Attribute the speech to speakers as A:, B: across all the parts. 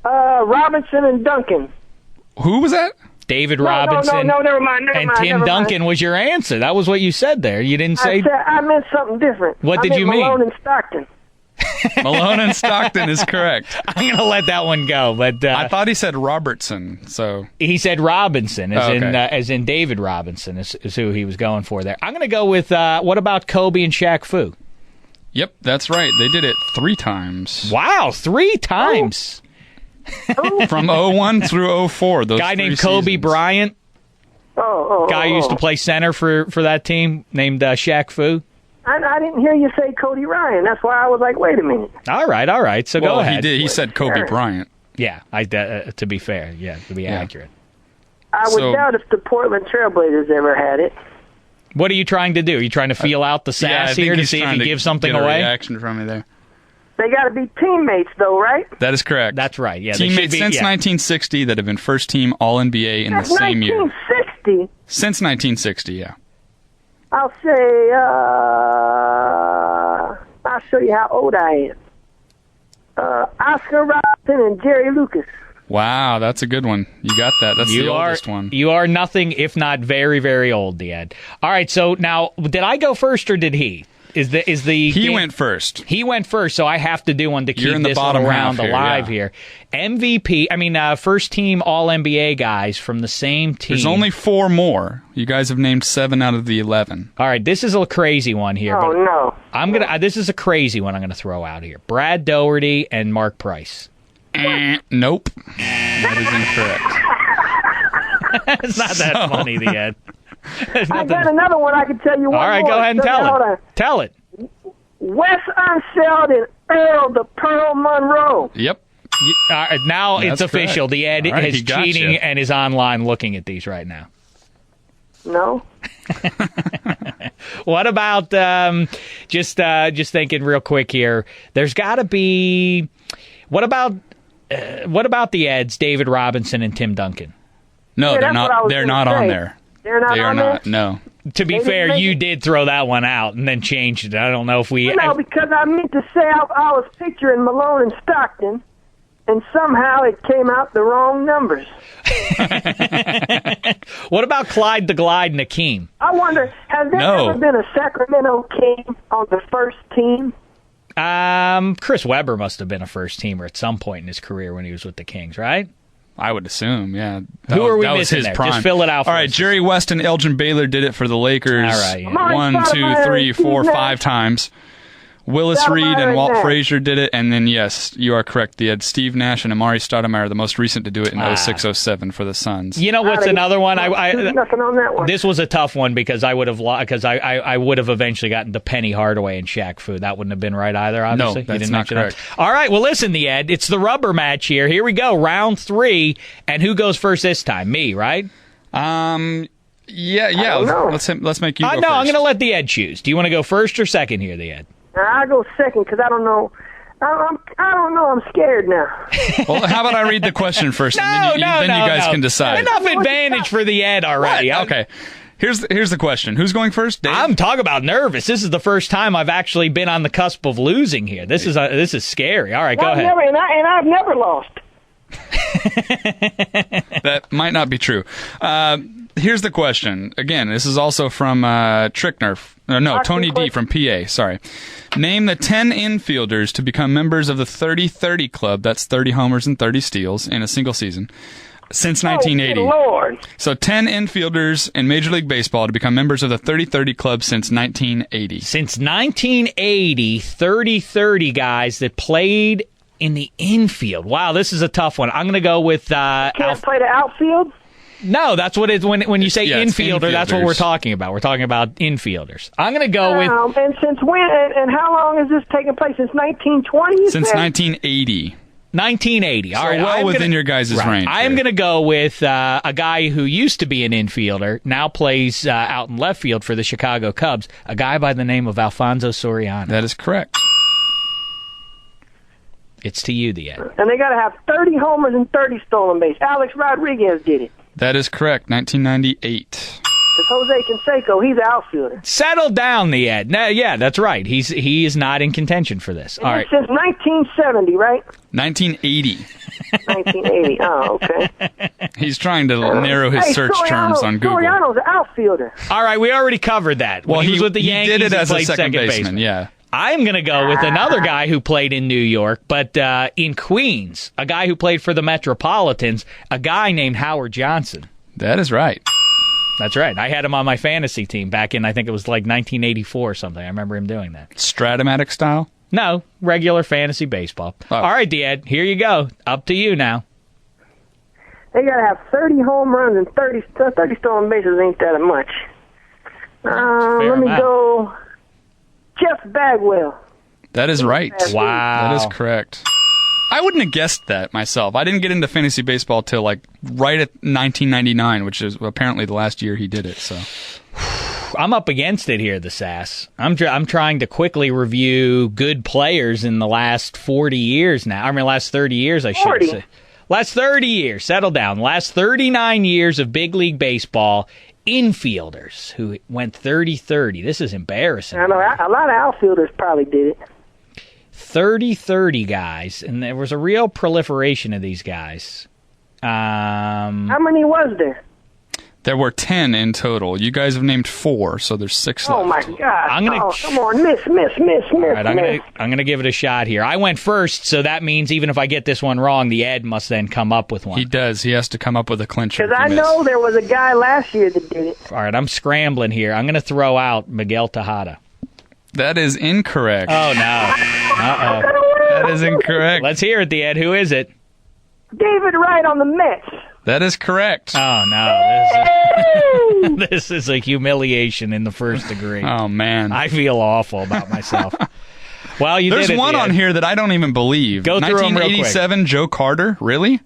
A: Robinson and Duncan.
B: Who was that?
C: David Robinson.
A: No, never mind.
C: And Tim Duncan was your answer. That was what you said there. You didn't say...
A: I meant something different.
C: What did you mean?
A: Malone and Stockton.
B: Malone and Stockton is correct.
C: I'm going to let that one go. But
B: I thought he said Robertson. So
C: he said Robinson,
B: okay.
C: as in David Robinson is who he was going for there. I'm going to go with, what about Kobe and Shaq Fu?
B: Yep, that's right. They did it 3 times.
C: Wow, 3 times.
B: From 01 through 04. Those
C: guy
B: 3
C: named Kobe
B: seasons.
C: Bryant. Guy who used to play center for that team named Shaq Fu.
A: I didn't hear you say Cody Ryan. That's why I was like, wait a minute.
C: All right. So go ahead.
B: He did. He said Kobe Bryant.
C: Yeah, to be fair. Yeah, to be accurate.
A: I would doubt if the Portland Trailblazers ever had it.
C: What are you trying to do? Are you trying to feel out the sass here to see if you give something away?
B: Reaction from me there.
A: They got to be teammates, though, right?
B: That is correct.
C: That's right. Yeah,
B: teammates since 1960 that have been first team All-NBA in the same year.
A: 1960?
B: Since 1960, yeah.
A: I'll say, I'll show you how old I am. Oscar Robertson and Jerry Lucas.
B: Wow, that's a good one. You got that. That's the oldest one.
C: You are nothing if not very, very old, Diad. All right, so now, did I go first or did he? He
B: went first.
C: He went first, so I have to do one to keep this little round alive here. MVP, first team All-NBA guys from the same team.
B: There's only 4 more. You guys have named 7 out of the 11.
C: All right, this is a crazy one here.
A: Oh, no.
C: This is a crazy one I'm going to throw out here. Brad Doherty and Mark Price.
B: Nope. That
C: is incorrect. It's not that funny, the end.
A: I got another one I can tell you.
C: All right, go ahead and tell it. Tell it.
A: Wes Unseld and Earl the Pearl Monroe.
B: Yep.
C: Now it's official.
B: Correct.
C: The Ed is cheating and is online looking at these right now.
A: No.
C: What about just thinking real quick here? There's got to be. What about the Eds? David Robinson and Tim Duncan.
B: No, they're not. They're not on there.
A: They're not
B: they
A: on
B: are
A: there?
B: not. No.
C: To be fair, you did throw that one out and then changed it. I don't know if we...
A: No, because I meant to say I was picturing Malone and Stockton, and somehow it came out the wrong numbers.
C: What about Clyde the Glide and Akeem?
A: I wonder, has there ever been a Sacramento King on the first team?
C: Chris Webber must have been a first-teamer at some point in his career when he was with the Kings, right?
B: I would assume, yeah.
C: Who are we missing there?
B: Prime.
C: Just fill it out for
B: All right,
C: us.
B: Jerry West and Elgin Baylor did it for the Lakers.
C: All right, yeah.
B: 1, 2, 3, 4, 5 times. Willis Reed and Walt Frazier did it, and then, yes, you are correct. They had Steve Nash and Amari Stoudemire, the most recent to do it in 06-07 for the Suns.
C: You know what's another one?
A: Nothing on that one.
C: This was a tough one because I would have I would have eventually gotten to Penny Hardaway and Shaq Fu. That wouldn't have been right either, obviously.
B: No, that's not correct.
C: All right, well, listen, Ed, it's the rubber match here. Here we go, round 3, and who goes first this time? Me, right?
B: Yeah. Let's make you go first.
C: No, I'm going to let the Ed choose. Do you want to go first or second here, the Ed?
A: I'll go second because I don't know. I don't know. I'm scared now.
B: Well, how about I read the question first, and then you guys can decide.
C: Enough advantage for the Ed already.
B: Okay. Here's the question. Who's going first, Dave?
C: I'm talking about nervous. This is the first time I've actually been on the cusp of losing here. This is scary. All right, go ahead.
A: I've never lost.
B: That might not be true. Here's the question. Again, this is also from Tony D from PA. Sorry. Name the 10 infielders to become members of the 30-30 club. That's 30 homers and 30 steals in a single season. Since 1980.
A: Oh, good Lord.
B: So 10 infielders in Major League Baseball to become members of the 30-30 club since 1980.
C: Since 1980, 30-30 guys that played in the infield. Wow, this is a tough one. I'm going to go with...
A: Can't play the outfield?
C: No, that's what it's when you say infielder, that's what we're talking about. We're talking about infielders. I'm going to go with...
A: And since when, and how long has this taken place? Since 1920?
B: Since 1980.
C: 1980. All right,
B: well within your guys' range.
C: I am going to go with a guy who used to be an infielder, now plays out in left field for the Chicago Cubs, a guy by the name of Alfonso Soriano.
B: That is correct.
C: It's to you, the Ed.
A: And they got to have 30 homers and 30 stolen bases. Alex Rodriguez did it.
B: That is correct. 1998.
A: Because Jose Canseco, he's an outfielder.
C: Settle down, the Ed. No, yeah, that's right. He is not in contention for this. All right.
A: Since 1970, right?
B: 1980.
A: 1980. Oh, okay.
B: He's trying to narrow his search terms on Google.
A: Soriano's an outfielder.
C: All right, we already covered that.
B: Well,
C: When he was with the
B: he
C: Yankees,
B: did it as
C: he
B: a
C: played
B: second baseman. Yeah.
C: I'm going to go with another guy who played in New York, but in Queens, a guy who played for the Metropolitans, a guy named Howard Johnson.
B: That is right.
C: That's right. I had him on my fantasy team back in, I think it was like 1984 or something. I remember him doing that.
B: Stratomatic style?
C: No, regular fantasy baseball.
B: Oh.
C: All right, Dad, here you go. Up to you now.
A: They got to have 30 home runs and 30 stolen bases. Ain't that much? Let me go Jeff Bagwell.
B: That is right.
C: Wow.
B: That is correct. I wouldn't have guessed that myself. I didn't get into fantasy baseball till like right at 1999, which is apparently the last year he did it. So
C: I'm up against it here, the Sass. I'm trying to quickly review good players in the last 40 years now. I mean, last 30 years, I should say. Last 30 years. Settle down. Last 39 years of big league baseball. Infielders who went 30-30. This is embarrassing.
A: I know a lot of outfielders probably did it.
C: 30-30 guys, and there was a real proliferation of these guys.
A: How many was there?
B: there were 10 in total. You guys have named 4, so there's 6 left.
A: Oh my God! Come on, miss.
C: All right, I'm gonna give it a shot here. I went first, so that means even if I get this one wrong, the Ed must then come up with one.
B: He does. He has to come up with a clincher.
A: Because I know there was a guy last year that did it.
C: All right, I'm scrambling here. I'm gonna throw out Miguel Tejada.
B: That is incorrect.
C: Oh no!
B: That is incorrect.
C: Let's hear it, the Ed. Who is it?
A: David Wright on the Mets.
B: That is correct.
C: Oh no! This is a humiliation in the first degree.
B: Oh man,
C: I feel awful about myself. Well,
B: There's
C: did it,
B: one
C: Ed.
B: on here that I don't even believe.
C: Go through 'em real quick.
B: 1987, Joe Carter. Really?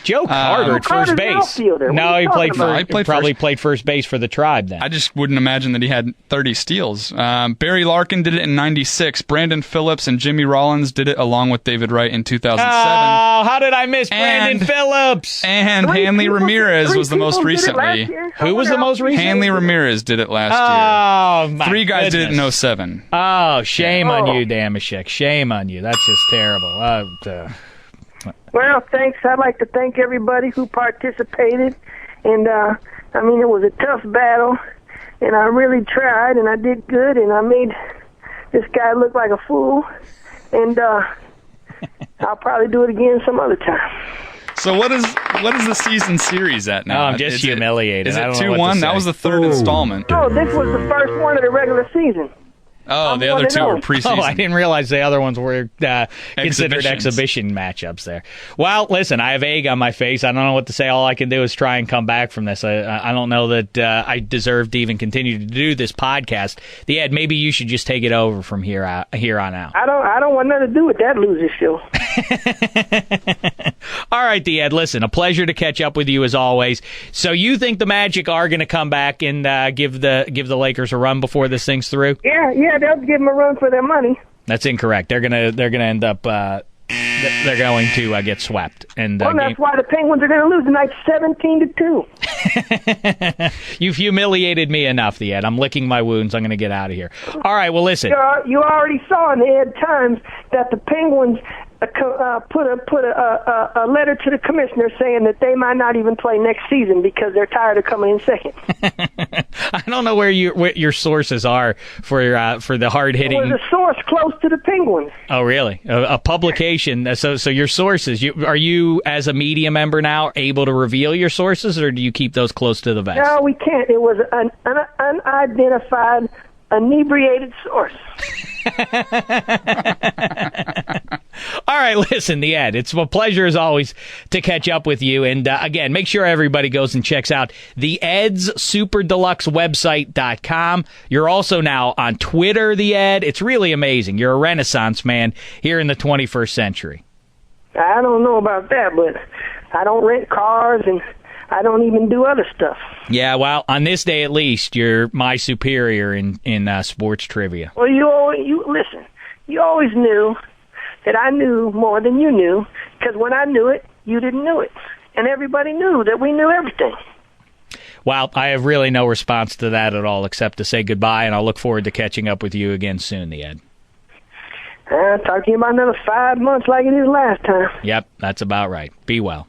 C: Joe Carter at first
A: Carter's
C: base.
A: outfielder. What
C: No,
A: are
C: he
A: you
C: played
A: talking about?
B: He played
C: probably
B: first.
C: played first base for the Tribe then.
B: I just wouldn't imagine that he had 30 steals. Barry Larkin did it in 96. Brandon Phillips and Jimmy Rollins did it along with David Wright in 2007.
C: Oh, how did I miss Brandon
B: And-
C: Phillips?
B: And Hanley Ramirez was the most recently.
C: Who was the most recent?
B: Hanley Ramirez did it last
C: Oh,
B: year.
C: my
B: 3 guys did it in
C: goodness.
B: 07.
C: Oh, shame on you, Dameshek. Shame on you. That's just terrible.
A: Well, thanks. I'd like to thank everybody who participated. And, I mean, it was a tough battle. And I really tried, and I did good, and I made this guy look like a fool. And I'll probably do it again some other time.
B: So what is the season series at now?
C: Oh, I'm just humiliated.
B: Is
C: I
B: it
C: don't know what to
B: 2-1? That
C: say.
B: was the third installment.
A: Oh, this was the first one of the regular season.
B: Oh, the
A: I'm
B: other 2 were
A: 1-0.
B: preseason.
C: Oh, I didn't realize the other ones were considered
B: Exhibitions.
C: exhibition matchups there. Well, listen, I have egg on my face. I don't know what to say. All I can do is try and come back from this. I don't know that I deserve to even continue to do this podcast. The Ed, maybe you should just take it over from here on out.
A: I don't want nothing to do with that loser show.
C: All right, the Ed, listen, a pleasure to catch up with you as always. So you think the Magic are going to come back and give the Lakers a run before this thing's through?
A: Yeah, they'll give them a run for their money.
C: That's incorrect. They're gonna end up they're going to get swept. And
A: Well, that's why the Penguins are going to lose tonight, 17-2.
C: You've humiliated me enough, the Ed. I'm licking my wounds. I'm going to get out of here. All right. Well, listen.
A: You already saw in the Ed Times that the Penguins put a letter to the commissioner saying that they might not even play next season because they're tired of coming in second.
C: I don't know what your sources are for the hard hitting.
A: It was a source close to the Penguins.
C: Oh, really? A publication. So your sources. Are you as a media member now able to reveal your sources, or do you keep those close to the vest?
A: No, we can't. It was an unidentified, inebriated source.
C: All right, listen, the Ed, it's a pleasure as always to catch up with you. And again, make sure everybody goes and checks out the Ed's Super Deluxe website.com. You're also now on Twitter, the Ed. It's really amazing. You're a renaissance man here in the 21st century.
A: I don't know about that, but I don't rent cars and I don't even do other stuff.
C: Yeah, well, on this day at least, you're my superior in sports trivia.
A: Well, you listen. You always knew that I knew more than you knew, because when I knew it, you didn't know it. And everybody knew that we knew everything.
C: Well, I have really no response to that at all except to say goodbye, and I'll look forward to catching up with you again soon, the Ed.
A: Talk to you about another 5 months like it is last time.
C: Yep, that's about right. Be well.